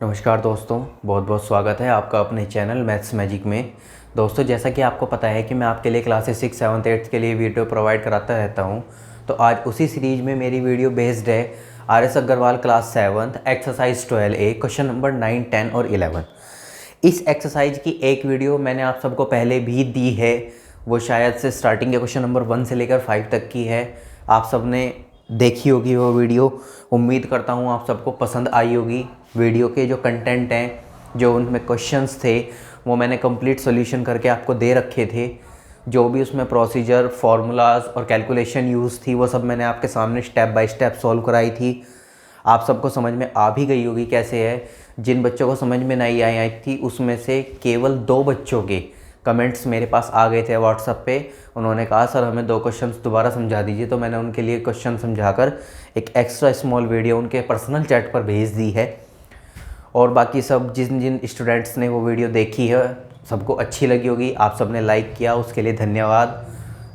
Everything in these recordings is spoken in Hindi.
नमस्कार दोस्तों, बहुत बहुत स्वागत है आपका अपने चैनल मैथ्स मैजिक में। दोस्तों, जैसा कि आपको पता है कि मैं आपके लिए क्लासेस 6, 7, 8 के लिए वीडियो प्रोवाइड कराता रहता हूं, तो आज उसी सीरीज में मेरी वीडियो बेस्ड है RS Agarwal class 7 exercise 12A question number 9, 10 और 11। इस एक्सरसाइज की एक वीडियो मैंने आप सबको पहले भी दी है, वो शायद से स्टार्टिंग के क्वेश्चन नंबर 1 से लेकर 5 तक की है। आप सब ने देखी होगी वो वीडियो। उम्मीद करता हूँ आप सबको पसंद आई होगी। वीडियो के जो कंटेंट हैं, जो उनमें क्वेश्चंस थे, वो मैंने कंप्लीट सॉल्यूशन करके आपको दे रखे थे। जो भी उसमें प्रोसीजर, फार्मूलाज और कैलकुलेशन यूज़ थी, वो सब मैंने आपके सामने स्टेप बाय स्टेप सॉल्व कराई थी। आप सबको समझ में आ भी गई होगी कैसे है। जिन बच्चों को समझ में नहीं आई थी, उसमें से केवल 2 बच्चों के कमेंट्स मेरे पास आ गए थे व्हाट्सएप पे। उन्होंने कहा सर हमें 2 क्वेश्चंस दोबारा समझा दीजिए, तो मैंने उनके लिए क्वेश्चन समझाकर एक एक्स्ट्रा स्मॉल वीडियो उनके पर्सनल चैट पर भेज दी है। और बाकी सब जिन जिन स्टूडेंट्स ने वो वीडियो देखी है, सबको अच्छी लगी होगी। आप सब ने लाइक किया, उसके लिए धन्यवाद।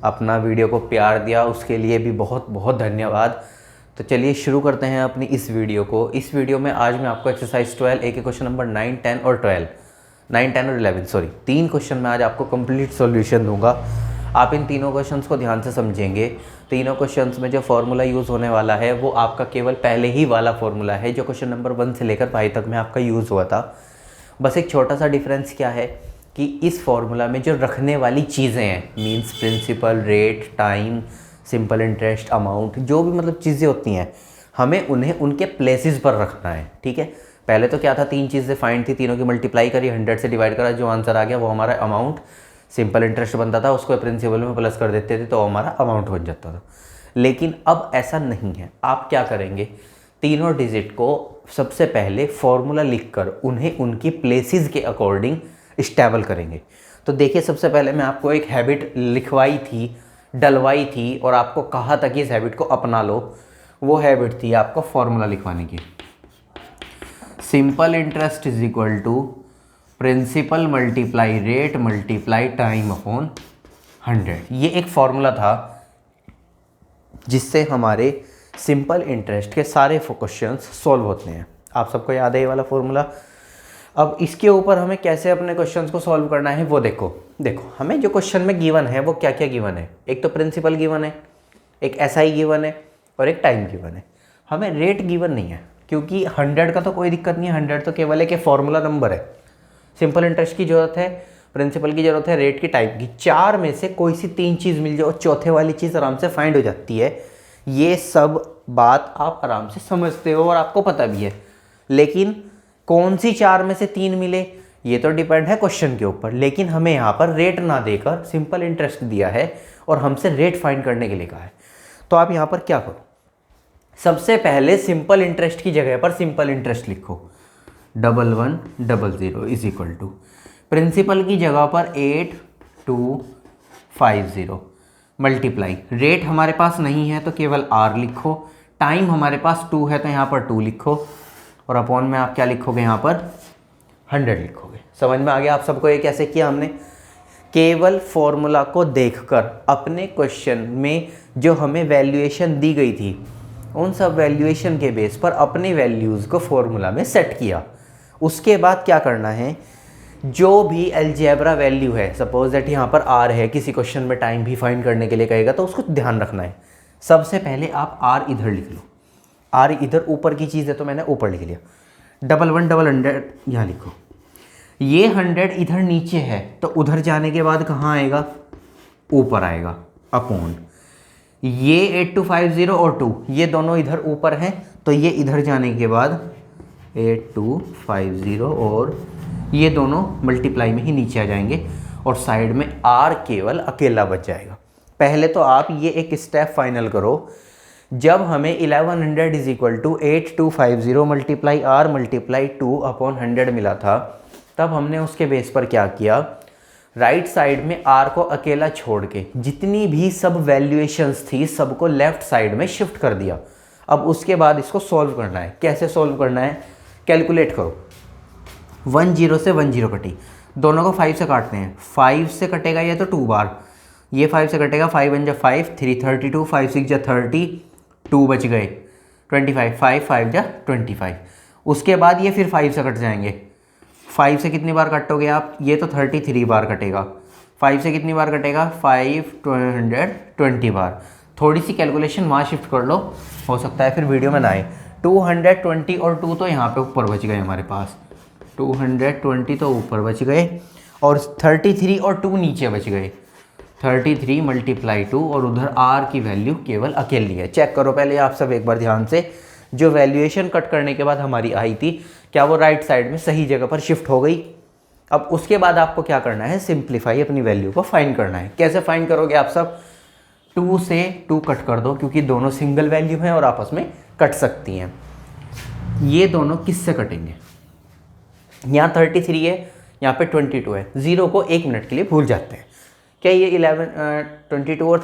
अपना वीडियो को प्यार दिया, उसके लिए भी बहुत बहुत धन्यवाद। तो चलिए शुरू करते हैं अपनी इस वीडियो को। इस वीडियो में आज मैं आपको एक्सरसाइज 12A के क्वेश्चन नंबर 9, 10 और 11 सॉरी 3 क्वेश्चन में आज आपको कंप्लीट सॉल्यूशन दूंगा। आप इन तीनों क्वेश्चंस को ध्यान से समझेंगे। तीनों क्वेश्चंस में जो फार्मूला यूज़ होने वाला है वो आपका केवल पहले ही वाला फार्मूला है, जो क्वेश्चन नंबर 1 से लेकर 5 तक में आपका यूज़ हुआ था। बस एक छोटा सा डिफरेंस क्या है कि इस फार्मूला में जो रखने वाली चीज़ें हैं, means principal, rate, time, simple interest, amount, जो भी मतलब चीज़ें होती हैं, हमें उन्हें उनके प्लेसेस पर रखना है। ठीक है। पहले तो क्या था, 3 चीज़ें फाइंड थी, तीनों की मल्टीप्लाई करी, 100 से डिवाइड करा, जो आंसर आ गया वो हमारा अमाउंट। सिंपल इंटरेस्ट बनता था, उसको प्रिंसिपल में प्लस कर देते थे तो हमारा अमाउंट बन जाता था। लेकिन अब ऐसा नहीं है। आप क्या करेंगे, तीनों डिजिट को सबसे पहले फॉर्मूला लिखकर उन्हें उनकी प्लेसेस के अकॉर्डिंग स्टेबल करेंगे। तो देखिए, सबसे पहले मैं आपको एक हैबिट लिखवाई थी, डलवाई थी और आपको कहा था कि इस हैबिट को अपना लो। वो हैबिट थी आपको फॉर्मूला लिखवाने की। Simple interest is equal to principal multiply rate multiply time upon 100। ये एक फॉर्मूला था जिससे हमारे सिंपल इंटरेस्ट के सारे क्वेश्चंस सॉल्व होते हैं। आप सबको याद है ये वाला फॉर्मूला। अब इसके ऊपर हमें कैसे अपने क्वेश्चंस को सॉल्व करना है वो देखो। हमें जो क्वेश्चन में गिवन है वो क्या क्या गिवन है। एक तो प्रिंसिपल गिवन है, एक SI गिवन है और एक टाइम गिवन है। हमें रेट गिवन नहीं है, क्योंकि 100 का तो कोई दिक्कत नहीं है। 100 तो केवल एक फॉर्मूला नंबर है। सिंपल इंटरेस्ट की ज़रूरत है, प्रिंसिपल की ज़रूरत है, रेट की, टाइम की। 4 में से कोई सी 3 चीज़ मिल जाए और चौथे वाली चीज़ आराम से फाइंड हो जाती है। ये सब बात आप आराम से समझते हो और आपको पता भी है। लेकिन कौन सी 4 में से 3 मिले, ये तो डिपेंड है क्वेश्चन के ऊपर। लेकिन हमें यहाँ पर रेट ना देकर सिंपल इंटरेस्ट दिया है और हमसे रेट फाइंड करने के लिए कहा है। तो आप यहाँ पर क्या करो, सबसे पहले सिंपल इंटरेस्ट की जगह पर सिंपल इंटरेस्ट लिखो, 1100 इज इक्वल टू प्रिंसिपल की जगह पर 8250 मल्टीप्लाई। रेट हमारे पास नहीं है तो केवल R लिखो। टाइम हमारे पास 2 है तो यहाँ पर 2 लिखो और अपॉन में आप क्या लिखोगे, यहाँ पर 100 लिखोगे। समझ में आ गया आप सबको ये कैसे किया हमने। केवल फॉर्मूला को देखकर अपने क्वेश्चन में जो हमें वैल्यूएशन दी गई थी, उन सब वैल्यूएशन के बेस पर अपनी वैल्यूज़ को फॉर्मूला में सेट किया। उसके बाद क्या करना है, जो भी अलजेब्रा वैल्यू है, सपोज दैट यहाँ पर R है, किसी क्वेश्चन में टाइम भी फाइंड करने के लिए कहेगा तो उसको ध्यान रखना है। सबसे पहले आप R इधर लिख लो। R इधर ऊपर की चीज़ है तो मैंने ऊपर लिख लिया। 1100 यहाँ लिखो। ये 100 इधर नीचे है तो उधर जाने के बाद कहाँ आएगा, ऊपर आएगा, अपॉन ये 8250 और 2, ये दोनों इधर ऊपर हैं तो ये इधर जाने के बाद 8250 और ये दोनों मल्टीप्लाई में ही नीचे आ जाएंगे और साइड में R केवल अकेला बच जाएगा। पहले तो आप ये एक स्टेप फाइनल करो। जब हमें 1100 is equal to 8250 multiply R multiply 2 upon 100 मिला था, तब हमने उसके बेस पर क्या किया, राइट साइड में R को अकेला छोड़ के जितनी भी सब वैल्यूएशंस थी सबको लेफ्ट साइड में शिफ्ट कर दिया। अब उसके बाद इसको सॉल्व करना है। कैसे सॉल्व करना है, कैलकुलेट करो। 10 से 10 कटी, दोनों को 5 से काटते हैं। 5 से कटेगा ये तो 2 बार, ये 5 से कटेगा, 5 1 जा 5, 3 32, 5 6 जा 30, 2 बच गए 25, 5 5 जा 25 उसके बाद ये फिर 5 से कट जाएंगे। 5 से कितनी बार कटोगे आप, ये तो 33 बार कटेगा। 5 से कितनी बार कटेगा, 520 बार। थोड़ी सी कैलकुलेशन वहाँ शिफ्ट कर लो, हो सकता है फिर वीडियो में ना आए। 220 और 2 तो यहाँ पे ऊपर बच गए हमारे पास, 220 तो ऊपर बच गए और 33 और 2 नीचे बच गए। 33 × 2 और उधर r की वैल्यू केवल अकेली है। चेक करो पहले आप सब एक बार ध्यान से, जो वैल्यूएशन कट करने के बाद हमारी आई थी, क्या वो राइट साइड में सही जगह पर शिफ्ट हो गई। अब उसके बाद आपको क्या करना है, सिंप्लीफाई अपनी वैल्यू को फाइंड करना है। कैसे फाइंड करोगे आप सब, 2 से 2 कट कर दो, क्योंकि दोनों सिंगल वैल्यू हैं और आपस में कट सकती हैं। ये दोनों किससे कटेंगे, यहाँ 33 है, यहाँ पे 22 है। 0 को 1 मिनट के लिए भूल जाते हैं। क्या ये 22 और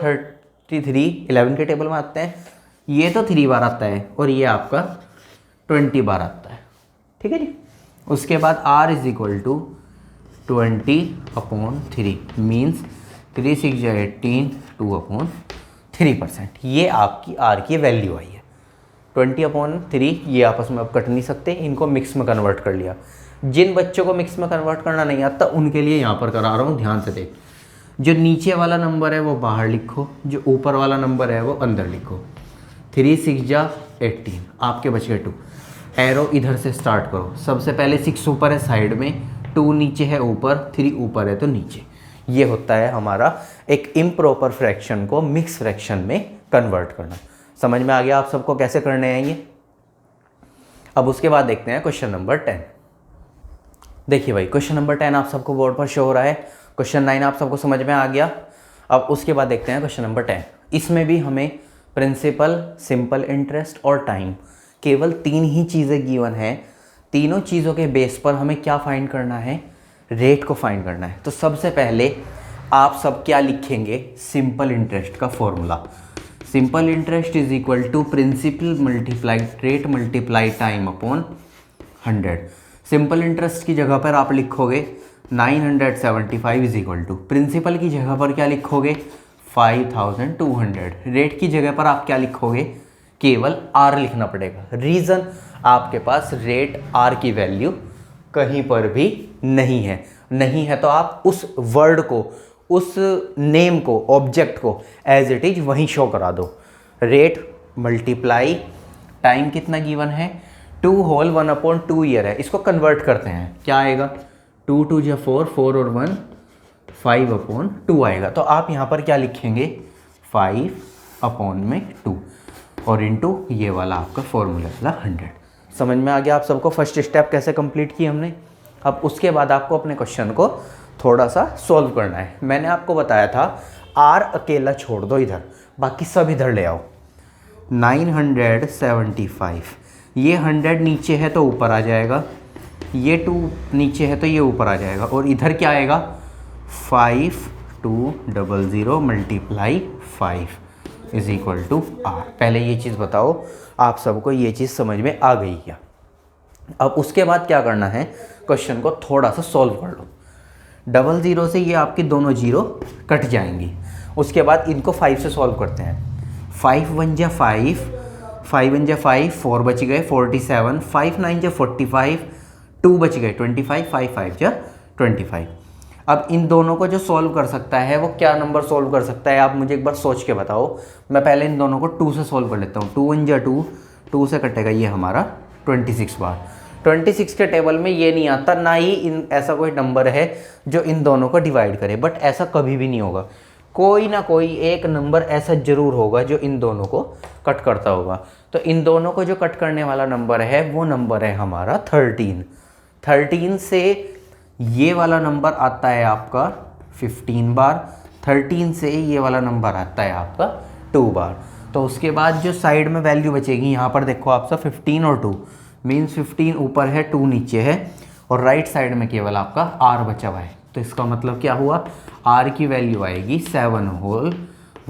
33 11 के टेबल में आते हैं, ये तो 3 बार आता है और ये आपका 20 बार आता है, ठीक है जी। उसके बाद r is equal to 20/3 means 3 6 18 2/3%। ये आपकी r की वैल्यू आई है। 20/3 ये आपस में अब कट नहीं सकते, इनको मिक्स में कन्वर्ट कर लिया। जिन बच्चों को मिक्स में कन्वर्ट करना नहीं आता उनके लिए यहाँ पर करा रहा हूँ, ध्यान से देख। जो नीचे वाला नंबर है वो बाहर लिखो, जो ऊपर वाला नंबर है वो अंदर लिखो। 3 6 18, आपके बच गए 2। एरो इधर से स्टार्ट करो, सबसे पहले 6 ऊपर है साइड में, 2 नीचे है ऊपर, 3 ऊपर है तो नीचे। ये होता है हमारा एक इम्प्रॉपर फ्रैक्शन को मिक्स फ्रैक्शन में कन्वर्ट करना। समझ में आ गया आप सबको कैसे करने हैं ये। अब उसके बाद देखते हैं क्वेश्चन नंबर 10। देखिए भाई, क्वेश्चन नंबर 10 आप सबको बोर्ड पर शो हो रहा है। क्वेश्चन 9 आप सबको समझ में आ गया। अब उसके बाद देखते हैं क्वेश्चन नंबर 10। इसमें भी हमें प्रिंसिपल, सिंपल इंटरेस्ट और टाइम, केवल 3 ही चीज़ें गिवन हैं। तीनों चीज़ों के बेस पर हमें क्या फाइंड करना है, रेट को फाइंड करना है। तो सबसे पहले आप सब क्या लिखेंगे, सिंपल इंटरेस्ट का formula. Simple interest is equal to principal multiply rate multiply time upon 100। Simple interest की जगह पर आप लिखोगे 975 इज इक्वल टू, प्रिंसिपल की जगह पर क्या लिखोगे 5200, रेट की जगह पर आप क्या लिखोगे, केवल r लिखना पड़ेगा। रीज़न, आपके पास रेट r की वैल्यू कहीं पर भी नहीं है तो आप उस वर्ड को, उस नेम को, ऑब्जेक्ट को एज इट इज वहीं शो करा दो। रेट मल्टीप्लाई टाइम कितना गिवन है, 2 होल 1/2 ईयर है। इसको कन्वर्ट करते हैं, क्या आएगा, 2 2 × 4, 4 और 1 5/2 आएगा। तो आप यहाँ पर क्या लिखेंगे, 5/2 और इनटू ये वाला आपका फॉर्मूला वाला 100। समझ में आ गया आप सबको फर्स्ट स्टेप कैसे कंप्लीट की हमने। अब उसके बाद आपको अपने क्वेश्चन को थोड़ा सा सॉल्व करना है। मैंने आपको बताया था r अकेला छोड़ दो इधर, बाकी सब इधर ले आओ। 975, ये 100 नीचे है तो ऊपर आ जाएगा, ये 2 नीचे है तो ये ऊपर आ जाएगा, और इधर क्या आएगा 5200 multiply 5 is equal to r। पहले ये चीज़ बताओ आप सबको ये चीज़ समझ में आ गई क्या। अब उसके बाद क्या करना है, क्वेश्चन को थोड़ा सा सॉल्व कर लो। 00 से ये आपके दोनों 0 कट जाएंगी। उसके बाद इनको 5 से सॉल्व करते हैं। 5 1 × 5, 5 1 × 5, 4 बच गए 47, 5 9 × 45, 2 बच गए 25, 5 5 × 25। अब इन दोनों को जो सॉल्व कर सकता है वो क्या नंबर सॉल्व कर सकता है, आप मुझे एक बार सोच के बताओ। मैं पहले इन दोनों को 2 से सॉल्व कर लेता हूँ। 2 1 × 2, 2 से कटेगा ये हमारा 26 बार। 26 के टेबल में ये नहीं आता, ना ही इन ऐसा कोई नंबर है जो इन दोनों को डिवाइड करे, बट ऐसा कभी भी नहीं होगा। कोई ना कोई एक नंबर ऐसा ज़रूर होगा जो इन दोनों को कट करता होगा। तो इन दोनों को जो कट करने वाला नंबर है वो नंबर है हमारा 13। 13 से ये वाला नंबर आता है आपका 15 बार, 13 से ये वाला नंबर आता है आपका 2 बार। तो उसके बाद जो साइड में वैल्यू बचेगी, यहाँ पर देखो आप सब 15 और 2 मीन्स 15 ऊपर है 2 नीचे है, और राइट साइड में केवल आपका r बचा हुआ है। तो इसका मतलब क्या हुआ, r की वैल्यू आएगी 7 होल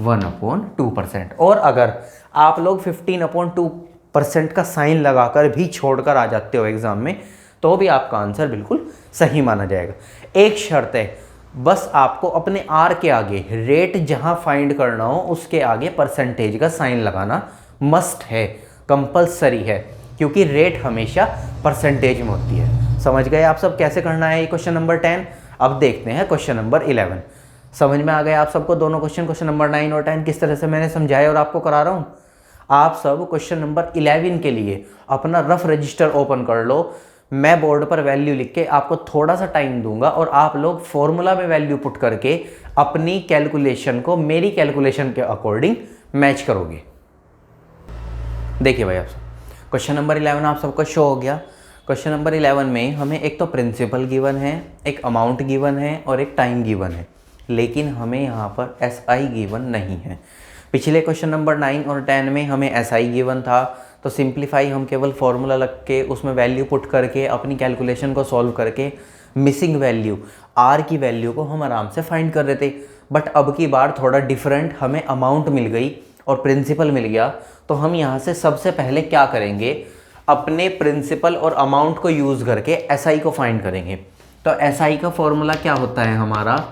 1/2%। और अगर आप लोग 15/2% का साइन लगाकर भी छोड़कर आ जाते हो एग्ज़ाम में, तो भी आपका आंसर बिल्कुल सही माना जाएगा। एक शर्त है, बस आपको अपने r के आगे रेट जहां फाइंड करना हो उसके आगे परसेंटेज का साइन लगाना मस्ट है, कंपलसरी है। क्योंकि रेट हमेशा परसेंटेज में होती है। समझ गए आप सब कैसे करना है ये क्वेश्चन नंबर 10। अब देखते हैं क्वेश्चन नंबर 11। समझ में आ गया आप सबको दोनों क्वेश्चन नंबर 9 और 10 किस तरह से मैंने समझाया और आपको करा रहा हूँ। आप सब क्वेश्चन नंबर 11 के लिए अपना रफ रजिस्टर ओपन कर लो। मैं बोर्ड पर वैल्यू लिख के आपको थोड़ा सा टाइम दूंगा और आप लोग फॉर्मूला में वैल्यू पुट करके अपनी कैलकुलेशन को मेरी कैलकुलेशन के अकॉर्डिंग मैच करोगे। देखिए भाई आप सब क्वेश्चन नंबर 11 आप सबको शो हो गया। क्वेश्चन नंबर 11 में हमें एक तो प्रिंसिपल गिवन है, एक अमाउंट गिवन है और एक टाइम गिवन है, लेकिन हमें यहाँ पर SI गिवन नहीं है। पिछले क्वेश्चन नंबर 9 और 10 में हमें SI गिवन था, तो सिंप्लीफाई हम केवल फॉर्मूला लग के उसमें वैल्यू पुट करके अपनी कैलकुलेशन को सॉल्व करके मिसिंग वैल्यू R की वैल्यू को हम आराम से फाइंड कर रहे थे। बट अब की बार थोड़ा डिफरेंट, हमें अमाउंट मिल गई और प्रिंसिपल मिल गया। तो हम यहाँ से सबसे पहले क्या करेंगे, अपने प्रिंसिपल और अमाउंट को यूज़ करके SI को फाइंड करेंगे। तो SI का फॉर्मूला क्या होता है हमारा,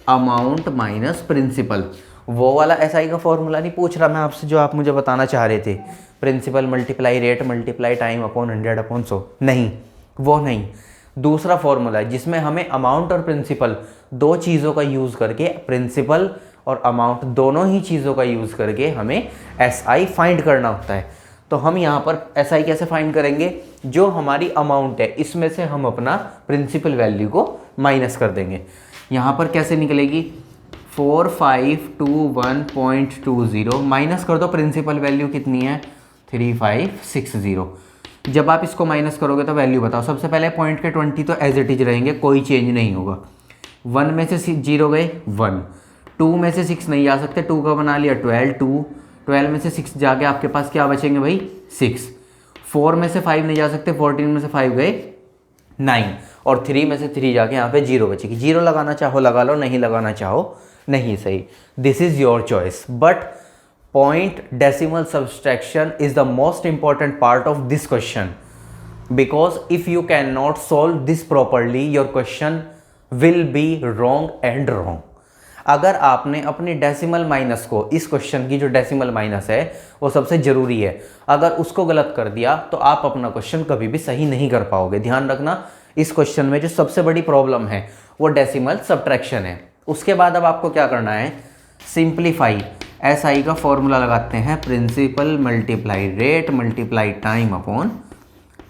अमाउंट माइनस प्रिंसिपल। वो वाला SI का फॉर्मूला नहीं पूछ रहा मैं आपसे जो आप मुझे बताना चाह रहे थे, principal multiply rate multiply time upon 100/100, नहीं वो नहीं। दूसरा फॉर्मूला है जिसमें हमें अमाउंट और प्रिंसिपल दो चीज़ों का यूज़ करके, प्रिंसिपल और अमाउंट दोनों ही चीज़ों का यूज़ करके हमें SI फाइंड करना होता है। तो हम यहाँ पर SI कैसे फाइंड करेंगे, जो हमारी अमाउंट है इसमें से हम अपना प्रिंसिपल वैल्यू को माइनस कर देंगे। यहाँ पर कैसे निकलेगी, 4521.20 माइनस कर दो प्रिंसिपल वैल्यू कितनी है 3560। जब आप इसको माइनस करोगे तो वैल्यू बताओ। सबसे पहले पॉइंट के 20 तो एज इट इज रहेंगे, कोई चेंज नहीं होगा। 1 में से 0 गए 1, 2 में से 6 नहीं जा सकते, 2 का बना लिया 12, 12 में से 6 जाके आपके पास क्या बचेंगे भाई 6। 4 में से 5 नहीं जा सकते, 14 में से 5 गए 9 और 3 में से 3 जाके यहाँ पे 0 बचेगी। 0 लगाना चाहो लगा लो, नहीं लगाना चाहो नहीं सही। This is your choice. But point decimal subtraction is the most important part of this question, because if you cannot solve this properly your question will be wrong and wrong। अगर आपने अपनी डेसिमल माइनस को, इस क्वेश्चन की जो डेसिमल माइनस है वो सबसे ज़रूरी है, अगर उसको गलत कर दिया तो आप अपना क्वेश्चन कभी भी सही नहीं कर पाओगे। ध्यान रखना, इस क्वेश्चन में जो सबसे बड़ी प्रॉब्लम है वो डेसिमल सब्ट्रैक्शन है। उसके बाद अब आपको क्या करना है, सिंप्लीफाई SI का फॉर्मूला लगाते हैं, principal multiply rate multiply time upon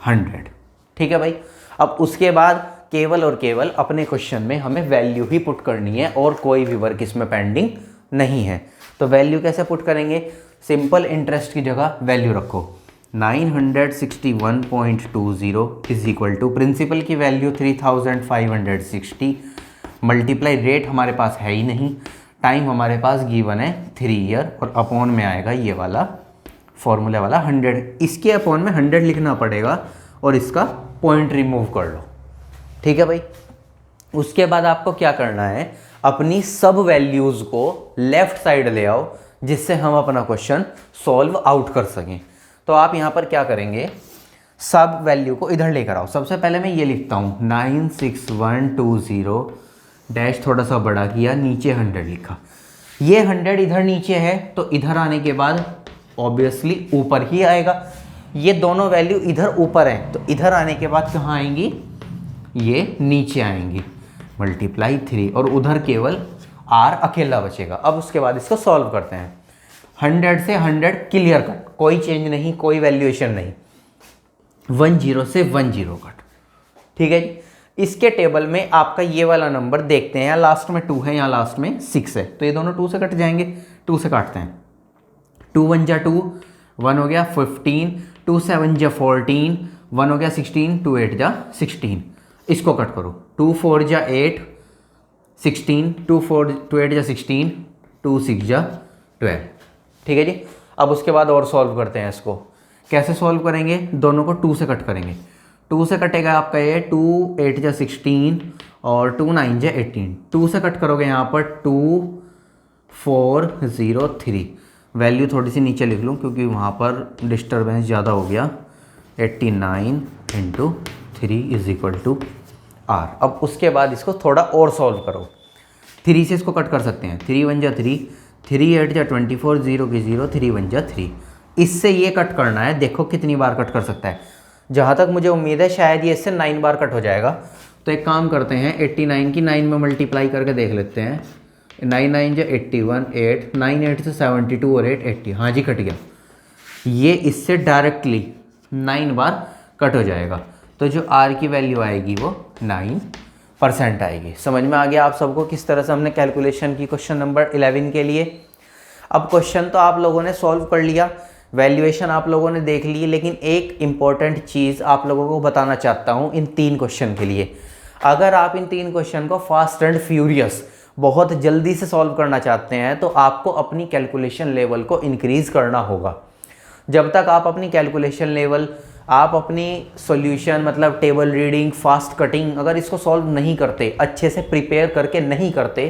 100। ठीक है भाई। अब उसके बाद केवल और केवल अपने क्वेश्चन में हमें वैल्यू ही पुट करनी है और कोई भी वर्क इसमें पेंडिंग नहीं है। तो वैल्यू कैसे पुट करेंगे, सिंपल इंटरेस्ट की जगह वैल्यू रखो 961.20 इज इक्वल टू प्रिंसिपल की वैल्यू 3560 मल्टीप्लाई रेट हमारे पास है ही नहीं, टाइम हमारे पास गिवन है 3 ईयर और अपॉन में आएगा ये वाला फॉर्मूला वाला 100। इसके अपॉन में 100 लिखना पड़ेगा और इसका पॉइंट रिमूव कर लो। ठीक है भाई। उसके बाद आपको क्या करना है, अपनी सब वैल्यूज़ को लेफ्ट साइड ले आओ जिससे हम अपना क्वेश्चन सॉल्व आउट कर सकें। तो आप यहाँ पर क्या करेंगे, सब वैल्यू को इधर लेकर आओ। सबसे पहले मैं ये लिखता हूँ 96120 डैश थोड़ा सा बड़ा किया, नीचे 100 लिखा। ये 100 इधर नीचे है तो इधर आने के बाद ऑब्वियसली ऊपर ही आएगा। ये दोनों वैल्यू इधर ऊपर है तो इधर आने के बाद कहाँ आएंगी, ये नीचे आएंगी मल्टीप्लाई 3 और उधर केवल R अकेला बचेगा। अब उसके बाद इसको सॉल्व करते हैं। 100 से 100 क्लियर कट, कोई चेंज नहीं, कोई वैल्यूएशन नहीं। 10 से 10 कट। ठीक है जी। इसके टेबल में आपका ये वाला नंबर देखते हैं, यहाँ लास्ट में 2 है, यहाँ लास्ट में 6 है, तो ये दोनों 2 से कट जाएंगे। 2 से काटते हैं, 2 1 जा 2, 1 हो गया 15, 2 7 जा 14, 1 हो गया 16, 2 8 जा 16। इसको कट करो, 2 4 जा 8 16, 2 8 जा 16, 2 6 जा 12। ठीक है जी। अब उसके बाद और सॉल्व करते हैं इसको। कैसे सॉल्व करेंगे, दोनों को 2 से कट करेंगे। 2 से कटेगा आपका ये 2 8 जा 16 और 2 9 जा 18। 2 से कट करोगे यहाँ पर 2 4 0 3। वैल्यू थोड़ी सी नीचे लिख लूँ क्योंकि वहाँ पर डिस्टर्बेंस ज़्यादा हो गया। 89 × 3 इज इक्वल टू R। अब उसके बाद इसको थोड़ा और सॉल्व करो। 3 से इसको कट कर सकते हैं, 3 1 जा 3, 3 8 जा 24, 0 की 0, 3 1 जा 3। इससे ये कट करना है, देखो कितनी बार कट कर सकता है। जहाँ तक मुझे उम्मीद है शायद ये इससे 9 बार कट हो जाएगा। तो एक काम करते हैं, 89 की 9 में मल्टीप्लाई करके देख लेते हैं। 9 9 जो 81, 8 9 8 से 72 और 8 80। हाँ जी, कट गया। ये इससे डायरेक्टली 9 बार कट हो जाएगा। तो जो R की वैल्यू आएगी वो 9% आएगी। समझ में आ गया आप सबको किस तरह से हमने कैलकुलेशन की क्वेश्चन नंबर 11 के लिए। अब क्वेश्चन तो आप लोगों ने सॉल्व कर लिया, वैल्यूएशन आप लोगों ने देख ली, लेकिन एक इम्पॉर्टेंट चीज़ आप लोगों को बताना चाहता हूँ इन 3 क्वेश्चन के लिए। अगर आप इन 3 क्वेश्चन को फास्ट एंड फ्यूरियस बहुत जल्दी से सॉल्व करना चाहते हैं तो आपको अपनी कैलकुलेशन लेवल को इंक्रीज़ करना होगा। जब तक आप अपनी कैलकुलेशन लेवल, आप अपनी सॉल्यूशन मतलब टेबल रीडिंग, फास्ट कटिंग, अगर इसको सॉल्व नहीं करते, अच्छे से प्रिपेयर करके नहीं करते,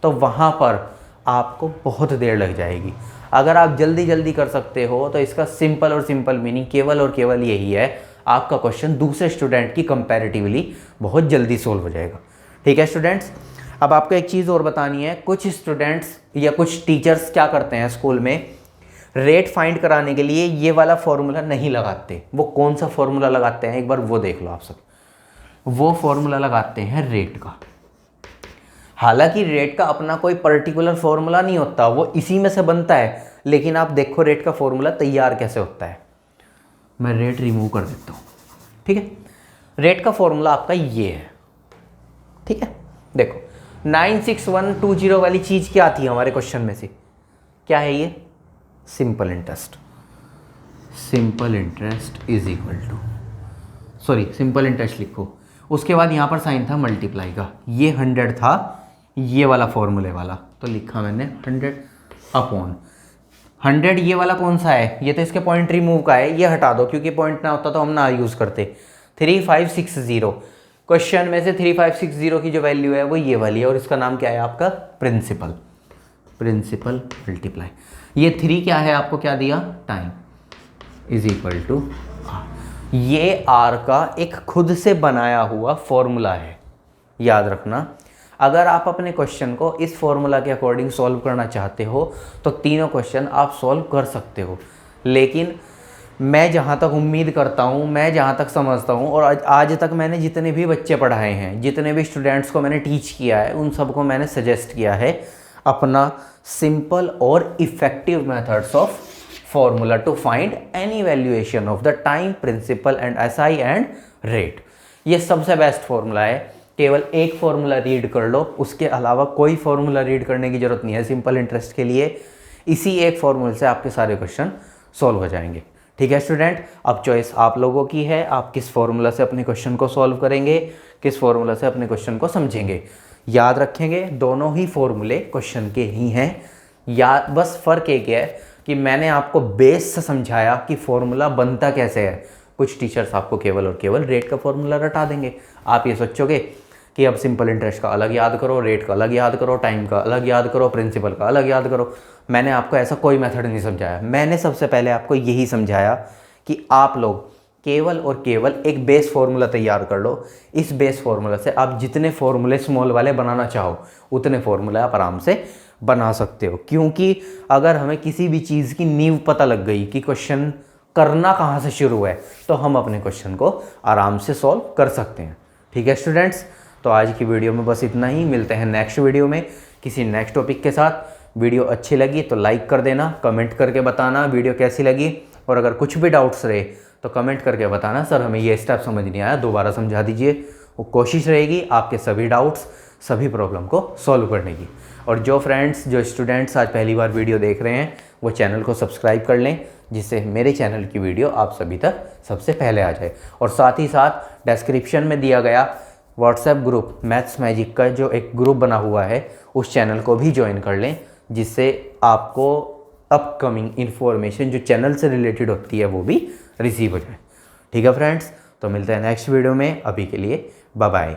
तो वहाँ पर आपको बहुत देर लग जाएगी। अगर आप जल्दी जल्दी कर सकते हो तो इसका सिंपल और सिंपल मीनिंग केवल और केवल यही है, आपका क्वेश्चन दूसरे स्टूडेंट की कंपैरेटिवली बहुत जल्दी सॉल्व हो जाएगा। ठीक है स्टूडेंट्स, अब आपको एक चीज़ और बतानी है। कुछ स्टूडेंट्स या कुछ टीचर्स क्या करते हैं स्कूल में, रेट फाइंड कराने के लिए ये वाला फॉर्मूला नहीं लगाते। वो कौन सा फॉर्मूला लगाते हैं एक बार वो देख लो आप सब। वो फॉर्मूला लगाते हैं रेट का। हालांकि रेट का अपना कोई पर्टिकुलर फॉर्मूला नहीं होता, वो इसी में से बनता है। लेकिन आप देखो रेट का फॉर्मूला तैयार कैसे होता है। मैं रेट रिमूव कर देता हूँ, ठीक है। रेट का फॉर्मूला आपका ये है, ठीक है। देखो 96120 वाली चीज़ क्या थी हमारे क्वेश्चन में से, क्या है ये? Simple interest. Simple interest is equal to, sorry simple interest लिखो, उसके बाद यहाँ पर साइन था मल्टीप्लाई का। ये 100 था ये वाला फॉर्मूले वाला, तो लिखा मैंने 100 अपॉन 100। ये वाला कौन सा है? ये तो इसके पॉइंट रिमूव का है, ये हटा दो क्योंकि पॉइंट ना होता तो हम ना यूज़ करते। 3560 क्वेश्चन में से 3560 की जो वैल्यू है वो ये वाली है, और इसका नाम क्या है आपका? प्रिंसिपल। प्रिंसिपल मल्टीप्लाई ये 3 क्या है, आपको क्या दिया? टाइम इज इक्वल टू, ये R का एक खुद से बनाया हुआ फॉर्मूला है, याद रखना। अगर आप अपने क्वेश्चन को इस फॉर्मूला के अकॉर्डिंग सॉल्व करना चाहते हो तो तीनों क्वेश्चन आप सॉल्व कर सकते हो। लेकिन मैं जहाँ तक उम्मीद करता हूँ, मैं जहाँ तक समझता हूँ, और आज तक मैंने जितने भी बच्चे पढ़ाए हैं, जितने भी स्टूडेंट्स को मैंने टीच किया है, उन सबको मैंने सजेस्ट किया है अपना सिंपल और effective methods of formula to find any valuation of the time, principal and SI and rate। ये सबसे बेस्ट फॉर्मूला है। केवल एक फॉर्मूला रीड कर लो, उसके अलावा कोई फॉर्मूला रीड करने की जरूरत नहीं है सिंपल इंटरेस्ट के लिए। इसी एक फॉर्मूले से आपके सारे क्वेश्चन सॉल्व हो जाएंगे। ठीक है स्टूडेंट, अब चॉइस आप लोगों की है, आप किस फॉर्मूला से अपने क्वेश्चन को सॉल्व करेंगे, किस फॉर्मूला से अपने क्वेश्चन को समझेंगे। याद रखेंगे दोनों ही फॉर्मूले क्वेश्चन के ही हैं। या बस फ़र्क एक है कि मैंने आपको बेस से समझाया कि फॉर्मूला बनता कैसे है। कुछ टीचर्स आपको केवल और केवल रेट का फॉर्मूला रटा देंगे। आप ये सोचोगे कि अब सिंपल इंटरेस्ट का अलग याद करो, रेट का अलग याद करो, टाइम का अलग याद करो, प्रिंसिपल का अलग याद करो। मैंने आपको ऐसा कोई मेथड नहीं समझाया। मैंने सबसे पहले आपको यही समझाया कि आप लोग केवल और केवल एक बेस फॉर्मूला तैयार कर लो। इस बेस फॉर्मूला से आप जितने फॉर्मूले स्मॉल वाले बनाना चाहो उतने फॉर्मूले आप आराम से बना सकते हो। क्योंकि अगर हमें किसी भी चीज़ की नींव पता लग गई कि क्वेश्चन करना कहाँ से शुरू है, तो हम अपने क्वेश्चन को आराम से सॉल्व कर सकते हैं। ठीक है स्टूडेंट्स, तो आज की वीडियो में बस इतना ही। मिलते हैं नेक्स्ट वीडियो में किसी नेक्स्ट टॉपिक के साथ। वीडियो अच्छी लगी तो लाइक कर देना, कमेंट करके बताना वीडियो कैसी लगी, और अगर कुछ भी डाउट्स रहे तो कमेंट करके बताना, सर हमें ये स्टेप समझ नहीं आया, दोबारा समझा दीजिए। वो कोशिश रहेगी आपके सभी डाउट्स, सभी प्रॉब्लम को सॉल्व करने की। और जो फ्रेंड्स, जो स्टूडेंट्स आज पहली बार वीडियो देख रहे हैं, वो चैनल को सब्सक्राइब कर लें, जिससे मेरे चैनल की वीडियो आप सभी तक सबसे पहले आ जाए। और साथ ही साथ डिस्क्रिप्शन में दिया गया व्हाट्सएप ग्रुप मैथ्स मैजिक का जो एक ग्रुप बना हुआ है, उस चैनल को भी ज्वाइन कर लें, जिससे आपको अपकमिंग इन्फॉर्मेशन जो चैनल से रिलेटेड होती है वो भी रिसीव हो जाए। ठीक है फ्रेंड्स, तो मिलते हैं नेक्स्ट वीडियो में। अभी के लिए बाय बाय।